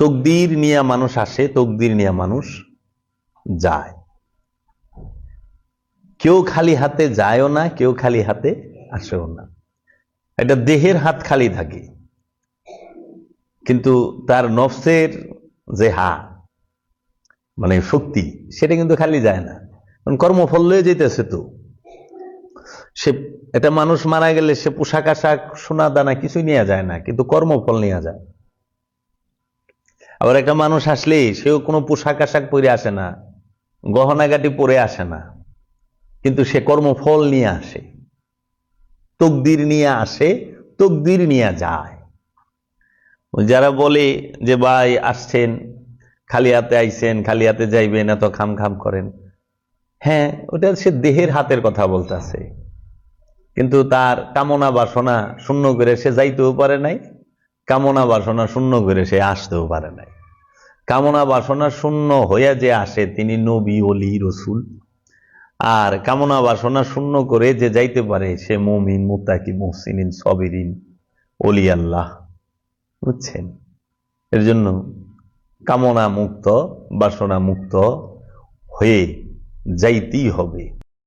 তকদির নিয়ে মানুষ আসে, তকদির নিয়ে মানুষ যায়। কেউ খালি হাতে যায়ও না, কেউ খালি হাতে আসেও না। এটা দেহের হাত খালি থাকে, কিন্তু তার নফসের যে মানে শক্তি, সেটা কিন্তু খালি যায় না। কর্মফল লয়ে যেতেছে তো। সে এটা মানুষ মারা গেলে সে পোশাক আশাক সোনা দানা কিছুই নিয়ে যায় না, কিন্তু কর্মফল নিয়ে যায়। আবার একটা মানুষ আসলে সেও কোনো পোশাক আশাক পরে আসে না, গহনাগাটি পরে আসে না, কিন্তু সে কর্মফল নিয়ে আসে, তকদির নিয়ে আসে, তকদির নিয়ে যায়। যারা বলে যে ভাই আসছেন খালি হাতে, আইছেন খালি হাতে যাইবেন, এত খাম খাম করেন, হ্যাঁ ওটা সে দেহের হাতের কথা বলতেছে, কিন্তু তার কামনা বাসনা শূন্য করে সে যাইতেও পারে নাই, কামনা বাসনা শূন্য করে সে আসতেও পারে নাই। কামনা বাসনা শূন্য হইয়া যে আসে তিনি নবী, ওলি, রসুল। আর কামনা বাসনা শূন্য করে যে যাইতে পারে সে মুমিন, মুত্তাকি, মুহসিনিন, সাবিরিন, ওলি আল্লাহ। বুঝছেন? এর জন্য কামনা মুক্ত, বাসনা মুক্ত হয়ে যাইতেই হবে।